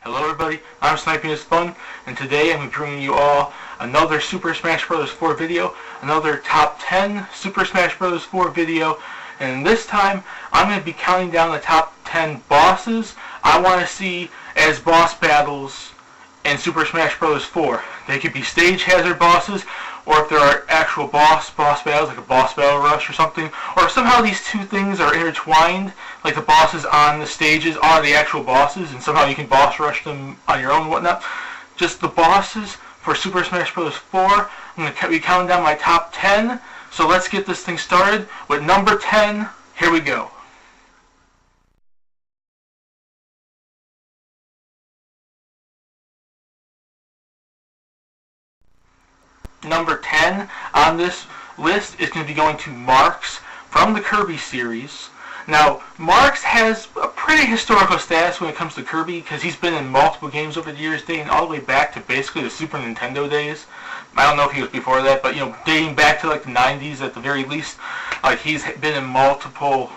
Hello everybody, I'm SnipingIsFun, and today I'm bringing you all another Super Smash Bros. 4 video, another top 10 Super Smash Bros. 4 video, and this time I'm going to be counting down the top 10 bosses I want to see as boss battles in Super Smash Bros. 4. They could be stage hazard bosses, or if there are actual boss battles, like a boss battle rush or something, or if somehow these two things are intertwined, like the bosses on the stages are the actual bosses, and somehow you can boss rush them on your own and whatnot. Just the bosses for Super Smash Bros. 4. I'm going to be counting down my top 10, so let's get this thing started with number 10. Here we go. Number 10 on this list is going to be going to Marx from the Kirby series. Now, Marx has a pretty historical status when it comes to Kirby because he's been in multiple games over the years, dating all the way back to basically the Super Nintendo days. I don't know if he was before that, but dating back to like the 90s at the very least, he's been in multiple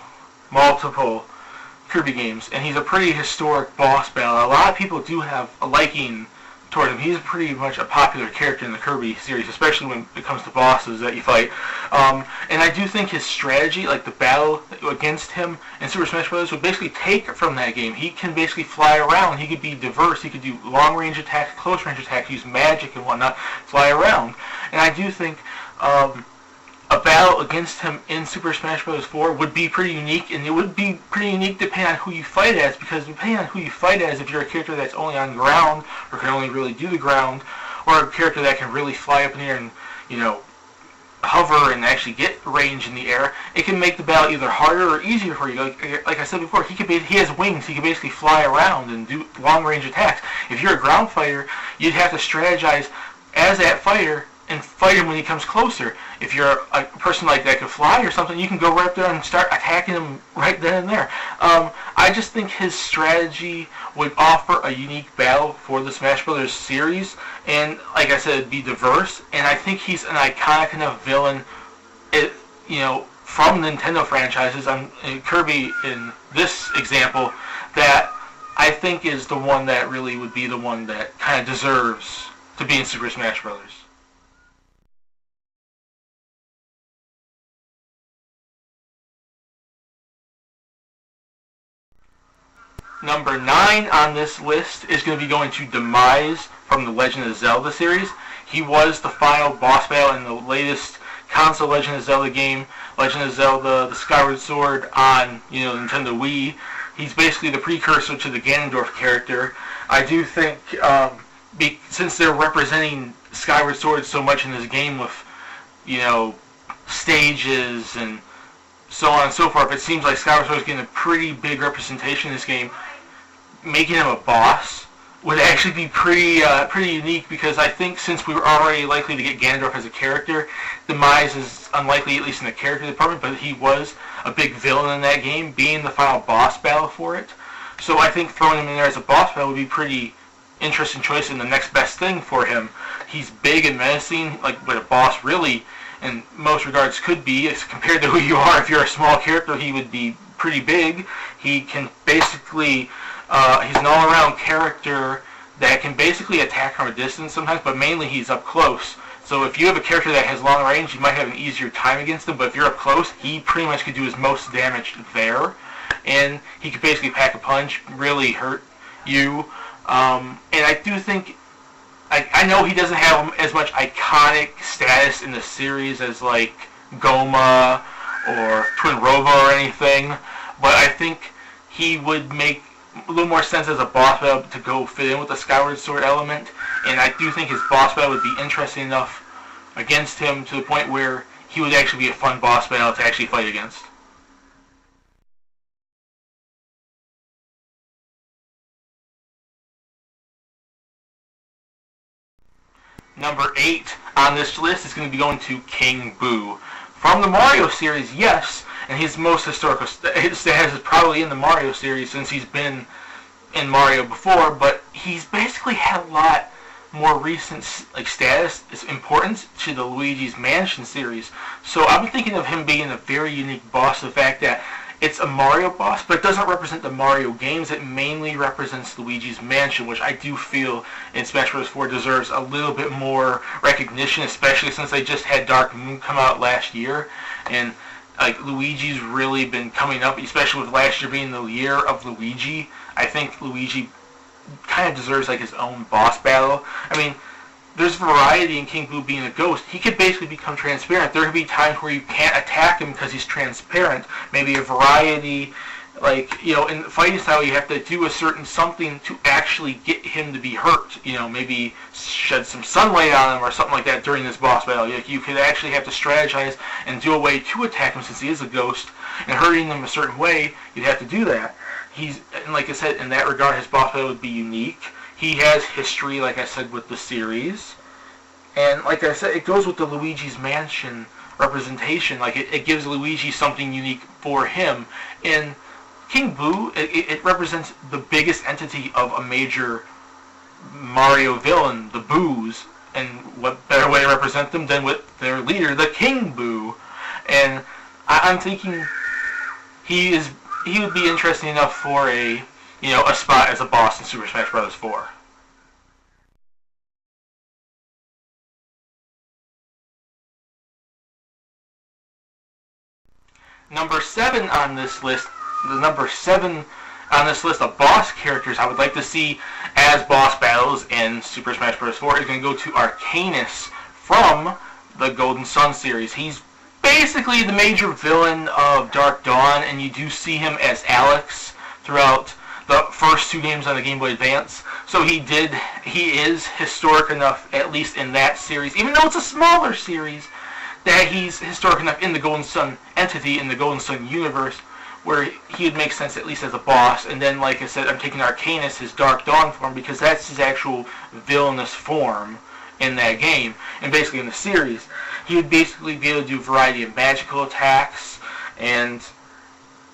Kirby games, and he's a pretty historic boss battle. A lot of people do have a liking toward him. He's pretty much a popular character in the Kirby series, especially when it comes to bosses that you fight. And I do think his strategy, like the battle against him in Super Smash Bros., would basically take from that game. He can basically fly around. He could be diverse. He could do long-range attacks, close-range attacks, use magic and whatnot, fly around. And I do think a battle against him in Super Smash Bros. 4 would be pretty unique, and it would be pretty unique depending on who you fight as, because depending on who you fight as, if you're a character that's only on ground, or can only really do the ground, or a character that can really fly up in the air and, hover and actually get range in the air, it can make the battle either harder or easier for you. Like I said before, he has wings, he can basically fly around and do long-range attacks. If you're a ground fighter, you'd have to strategize as that fighter and fight him when he comes closer. If you're a person like that can fly or something, you can go right up there and start attacking him right then and there. I just think his strategy would offer a unique battle for the Smash Brothers series, and like I said, it'd be diverse, and I think he's an iconic enough villain, from Nintendo franchises, Kirby in this example, that I think is the one that really would be the one that kind of deserves to be in Super Smash Brothers. Number 9 on this list is going to be going to Demise from the Legend of Zelda series. He was the final boss battle in the latest console Legend of Zelda game, Legend of Zelda: The Skyward Sword on Nintendo Wii. He's basically the precursor to the Ganondorf character. I do think since they're representing Skyward Sword so much in this game with stages and so on and so forth, it seems like Skyward Sword is getting a pretty big representation in this game. Making him a boss would actually be pretty unique, because I think since we were already likely to get Ganondorf as a character, Demise is unlikely, at least in the character department, but he was a big villain in that game, being the final boss battle for it. So I think throwing him in there as a boss battle would be pretty interesting choice and the next best thing for him. He's big and menacing, like what a boss really in most regards could be, as compared to who you are. If you're a small character, he would be pretty big. He can basically, he's an all-around character that can basically attack from a distance sometimes, but mainly he's up close. So if you have a character that has long range, you might have an easier time against him, but if you're up close, he pretty much could do his most damage there. And he could basically pack a punch, really hurt you. And I do think, I know he doesn't have as much iconic status in the series as like Goma or Twin Rova or anything, but I think he would make a little more sense as a boss battle to go fit in with the Skyward Sword element, and I do think his boss battle would be interesting enough against him to the point where he would actually be a fun boss battle to actually fight against. Number 8 on this list is going to be going to King Boo. From the Mario series, yes, and his most historical status is probably in the Mario series since he's been in Mario before, but he's basically had a lot more recent status, importance to the Luigi's Mansion series. So I'm thinking of him being a very unique boss, the fact that it's a Mario boss, but it doesn't represent the Mario games. It mainly represents Luigi's Mansion, which I do feel in Smash Bros. 4 deserves a little bit more recognition, especially since they just had Dark Moon come out last year, and like Luigi's really been coming up, especially with last year being the year of Luigi. I think Luigi kind of deserves like his own boss battle. I mean, there's variety in King Boo being a ghost. He could basically become transparent. There could be times where you can't attack him because he's transparent. Maybe a variety, like, you know, in fighting style you have to do a certain something to actually get him to be hurt. You know, maybe shed some sunlight on him or something like that during this boss battle. Like, you could actually have to strategize and do a way to attack him since he is a ghost, and hurting him a certain way, you'd have to do that. And like I said, in that regard, his boss battle would be unique. He has history, like I said, with the series. And like I said, it goes with the Luigi's Mansion representation. Like, it gives Luigi something unique for him. In King Boo, it represents the biggest entity of a major Mario villain, the Boos. And what better way to represent them than with their leader, the King Boo. And I'm thinking he would be interesting enough for a spot as a boss in Super Smash Bros. 4. Number 7 on this list, of boss characters I would like to see as boss battles in Super Smash Bros. 4 is going to go to Arcanus from the Golden Sun series. He's basically the major villain of Dark Dawn, and you do see him as Alex throughout the first 2 games on the Game Boy Advance. So he is historic enough, at least in that series, even though it's a smaller series, that he's historic enough in the Golden Sun entity, in the Golden Sun universe, where he would make sense at least as a boss. And then, like I said, I'm taking Arcanus, his Dark Dawn form, because that's his actual villainous form in that game, and basically in the series. He would basically be able to do a variety of magical attacks, and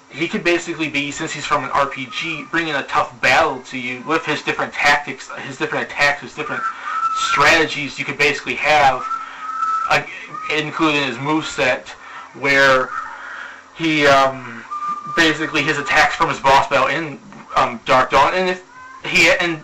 he could basically be, since he's from an RPG, bringing a tough battle to you with his different tactics, his different attacks, his different strategies you could basically have, including his moveset, where he basically his attacks from his boss battle in Dark Dawn, and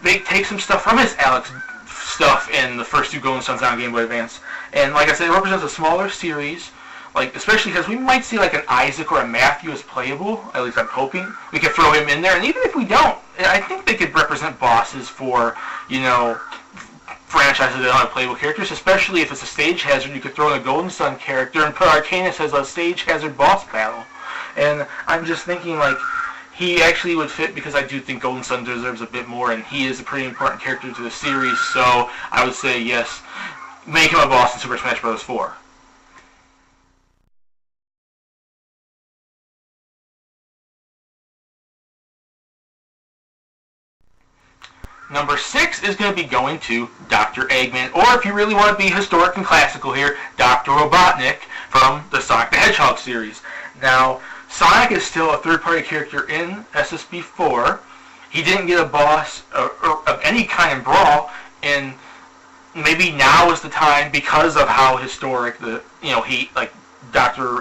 they take some stuff from his Alex stuff in the first 2 Golden Suns on Game Boy Advance. And like I said, it represents a smaller series, like especially because we might see like an Isaac or a Matthew as playable. At least I'm hoping we could throw him in there. And even if we don't, I think they could represent bosses for, franchises that don't have playable characters, especially if it's a stage hazard. You could throw in a Golden Sun character and put Arcanus as a stage hazard boss battle. And I'm just thinking, like, he actually would fit, because I do think Golden Sun deserves a bit more, and he is a pretty important character to the series, so I would say yes, make him a boss in Super Smash Bros. 4. Number 6 is going to be going to Dr. Eggman, or if you really want to be historic and classical here, Dr. Robotnik from the Sonic the Hedgehog series. Now, Sonic is still a third-party character in SSB4. He didn't get a boss of any kind in Brawl, and maybe now is the time, because of how historic Dr.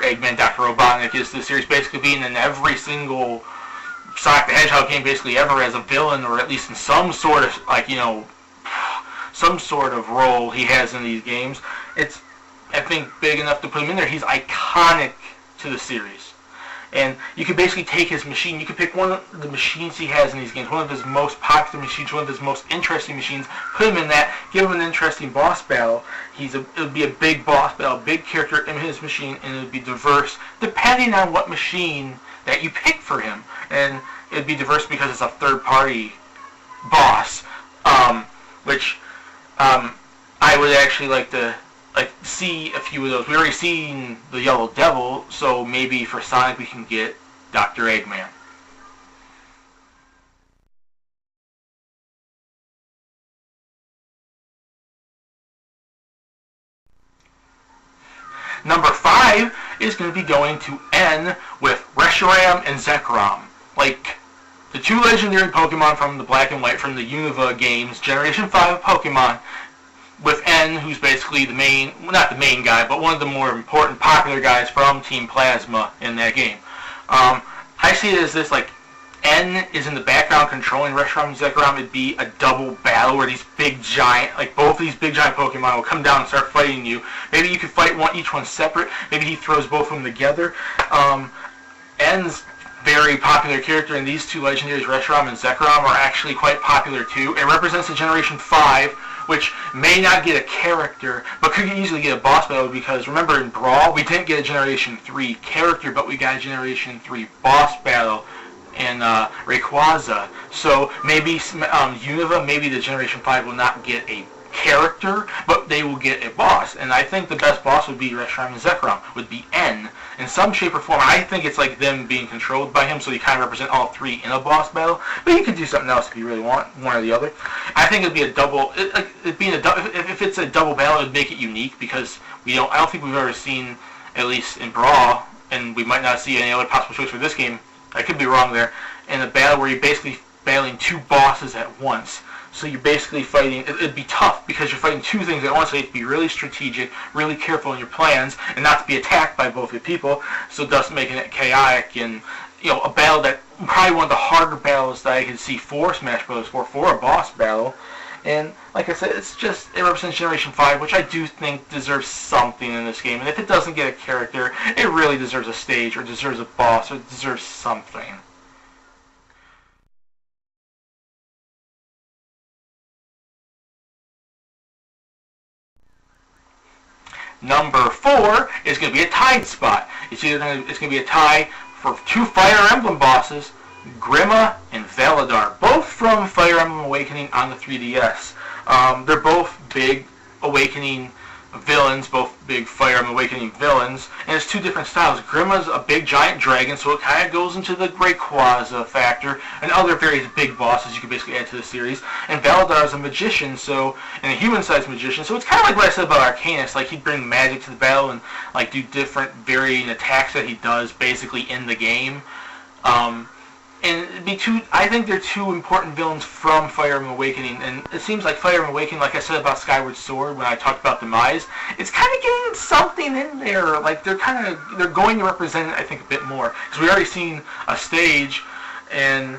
Eggman, Dr. Robotnik is to the series, basically being in every single Sonic the Hedgehog game basically ever as a villain, or at least in some sort of some sort of role he has in these games. It's, I think, big enough to put him in there. He's iconic to the series. And you could basically take his machine, you could pick one of the machines he has in these games, one of his most popular machines, one of his most interesting machines, put him in that, give him an interesting boss battle. It would be a big boss battle, big character in his machine, and it would be diverse depending on what machine that you pick for him. And it would be diverse because it's a third-party boss, which I would actually like to see a few of those. We already seen the Yellow Devil, so maybe for Sonic we can get Dr. Eggman. Number 5 is going to be going to N with Reshiram&Zekrom. Like the 2 legendary Pokemon from the Black and White from the Unova games, Generation 5 of Pokemon, with N, who's basically the main, well, not the main guy, but one of the more important, popular guys from Team Plasma in that game. I see it as this, like, N is in the background controlling Reshiram&Zekrom. It'd be a double battle where these big giant, like both of these big giant Pokemon will come down and start fighting you. Maybe you could fight each one separate. Maybe he throws both of them together. N's very popular character, and these two legendaries, Reshiram&Zekrom, are actually quite popular too. It represents a Generation 5, which may not get a character, but could easily get a boss battle, because remember in Brawl, we didn't get a Generation 3 character, but we got a Generation 3 boss battle in Rayquaza. So maybe Unova, maybe the Generation 5 will not get a character, but they will get a boss. And I think the best boss would be Reshiram&Zekrom, would be N, in some shape or form. I think it's like them being controlled by him, so you kind of represent all three in a boss battle. But you could do something else if you really want, one or the other. I think it'd be a double. If it's a double battle, it'd make it unique, because I don't think we've ever seen, at least in Brawl, and we might not see any other possible choice for this game. I could be wrong there. In a battle where you're basically battling two bosses at once. So you're basically fighting, it'd be tough because you're fighting two things at once, so you have to be really strategic, really careful in your plans, and not to be attacked by both your people, so thus making it chaotic, and, a battle that, probably one of the harder battles that I can see for Smash Bros. For a boss battle. And, like I said, it represents Generation 5, which I do think deserves something in this game, and if it doesn't get a character, it really deserves a stage, or deserves a boss, or deserves something. Number 4 is going to be a tied spot. It's going to be a tie for two Fire Emblem bosses, Grima and Validar, both from Fire Emblem Awakening on the 3DS. They're both big Awakening villains, both big Fire Emblem Awakening villains, and it's two different styles. Grima's a big giant dragon, so it kind of goes into the Rayquaza factor, and other various big bosses you can basically add to the series. And Validar's a magician, and a human-sized magician, so it's kind of like what I said about Arcanus. Like, he'd bring magic to the battle and like do different varying attacks that he does basically in the game. And I think they're two important villains from Fire Emblem Awakening, and it seems like Fire Emblem Awakening, like I said about Skyward Sword when I talked about Demise, it's kind of getting something in there. Like, they're going to represent it, I think, a bit more, because we already seen a stage, and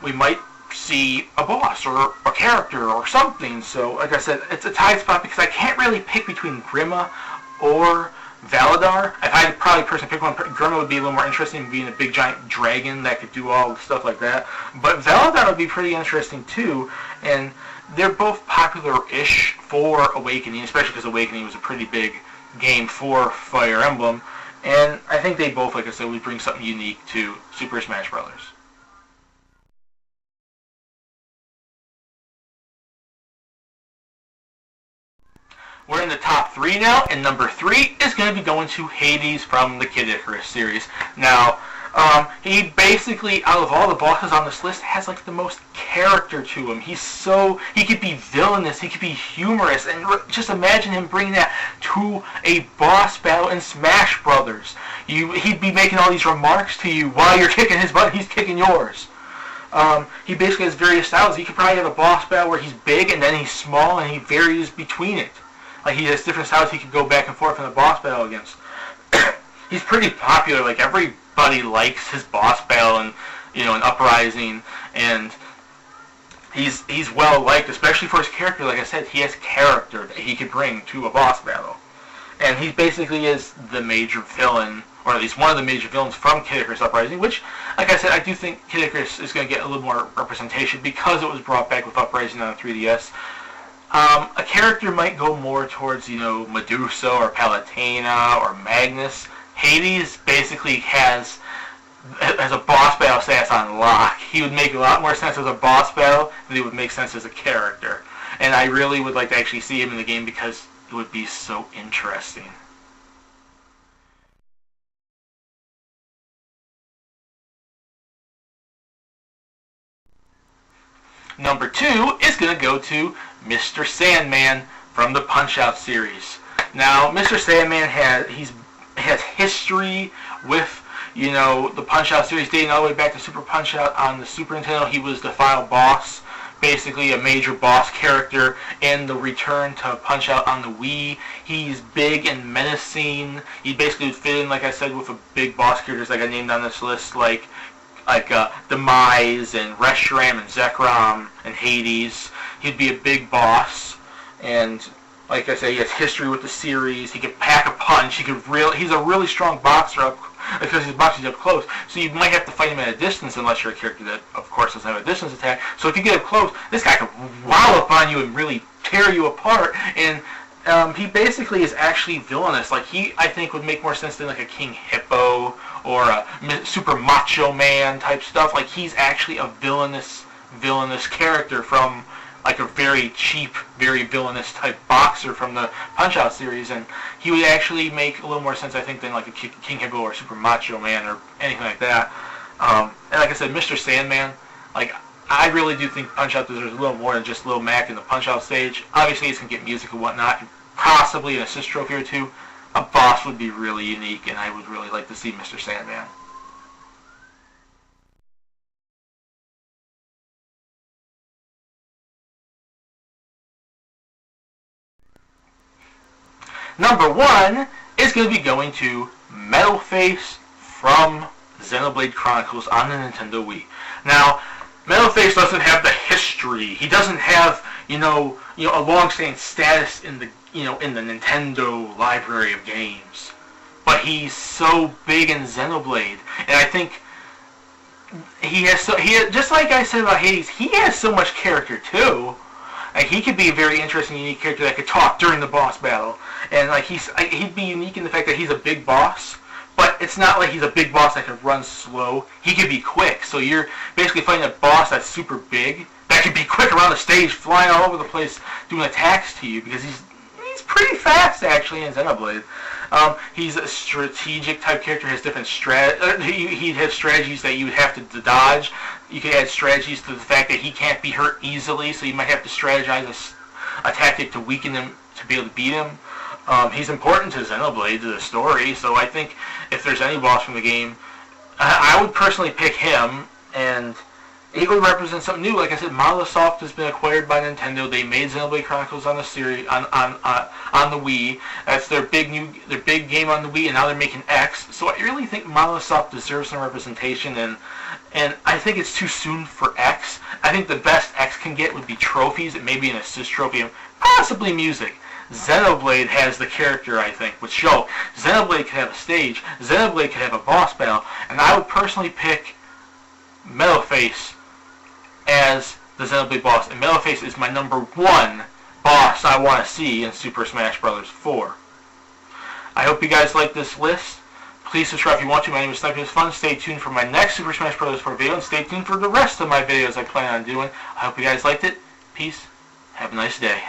we might see a boss or a character or something. So, like I said, it's a tied spot because I can't really pick between Grima or Validar. If I had to probably personally pick one, Grima would be a little more interesting, being a big giant dragon that could do all the stuff like that. But Validar would be pretty interesting too, and they're both popular-ish for Awakening, especially because Awakening was a pretty big game for Fire Emblem. And I think they both, like I said, would bring something unique to Super Smash Bros. We're in the top 3 now, and number 3 is going to be going to Hades from the Kid Icarus series. Now, he basically, out of all the bosses on this list, has like the most character to him. He could be villainous, he could be humorous, and just imagine him bringing that to a boss battle in Smash Brothers. He'd be making all these remarks to you while you're kicking his butt, he's kicking yours. He basically has various styles. He could probably have a boss battle where he's big and then he's small, and he varies between it. Like, he has different styles he could go back and forth in the boss battle against. He's pretty popular. Like, everybody likes his boss battle and, an Uprising, and he's well liked, especially for his character. Like I said, he has character that he could bring to a boss battle. And he basically is the major villain, or at least one of the major villains from Kid Icarus Uprising, which, like I said, I do think Kid Icarus is going to get a little more representation because it was brought back with Uprising on the 3DS. A character might go more towards, Medusa or Palutena or Magnus. Hades basically has a boss battle stats on lock. He would make a lot more sense as a boss battle than he would make sense as a character. And I really would like to actually see him in the game because it would be so interesting. Number 2 is going to go to Mr. Sandman from the PunchOut series. Now, Mr. Sandman has history with, the PunchOut series dating all the way back to Super PunchOut on the Super Nintendo. He was the final boss basically a major boss character in the return to Punch-Out on the Wii. He's big and menacing. He basically would fit in, like I said, with the big boss characters like I named on this list, like Demise and Reshiram&Zekrom and Hades. He'd be a big boss, and like I said, he has history with the series. He can pack a punch. He's a really strong boxer because he's boxing up close. So you might have to fight him at a distance unless you're a character that, of course, doesn't have a distance attack. So if you get up close, this guy can wallop on you and really tear you apart. And he basically is actually villainous. Like, I think, would make more sense than like a King Hippo or a Super Macho Man type stuff. Like, he's actually a villainous character from like a very cheap, very villainous type boxer from the Punch-Out series, and he would actually make a little more sense, I think, than like a King Hippo or Super Macho Man or anything like that. And like I said, Mr. Sandman, like, I really do think Punch-Out deserves a little more than just Lil Mac in the Punch-Out stage. Obviously, he's going to get music and whatnot, and possibly an assist trophy or two. A boss would be really unique, and I would really like to see Mr. Sandman. Number 1 is going to be going to Metalface from Xenoblade Chronicles on the Nintendo Wii. Now, Metalface doesn't have the history. He doesn't have, a long-standing status in the, in the Nintendo library of games. But he's so big in Xenoblade, and I think just like I said about Hades, he has so much character too. Like, he could be a very interesting, unique character that could talk during the boss battle. And like he'd be unique in the fact that he's a big boss, but it's not like he's a big boss that can run slow. He could be quick. So you're basically fighting a boss that's super big, that can be quick around the stage, flying all over the place, doing attacks to you, because he's pretty fast, actually, in Xenoblade. He's a strategic type character, has different he'd have strategies that you would have to dodge. You could add strategies to the fact that he can't be hurt easily, so you might have to strategize a tactic to weaken him to be able to beat him. He's important to Xenoblade, to the story, so I think if there's any boss from the game, I would personally pick him, and he would represent something new. Like I said, Microsoft has been acquired by Nintendo. They made Xenoblade Chronicles on the series on the Wii. That's their big game on the Wii, and now they're making X. So I really think Microsoft deserves some representation, and I think it's too soon for X. I think the best X can get would be trophies, and maybe an assist trophy, and possibly music. Xenoblade has the character, I think, would show. Xenoblade could have a stage. Xenoblade could have a boss battle, and I would personally pick Metalface as the Xenoblade boss, and Metalface is my number 1 boss I want to see in Super Smash Bros. 4. I hope you guys like this list. Please subscribe if you want to. My name is SnipingIsFun's. Stay tuned for my next Super Smash Bros. 4 video, and stay tuned for the rest of my videos I plan on doing. I hope you guys liked it. Peace. Have a nice day.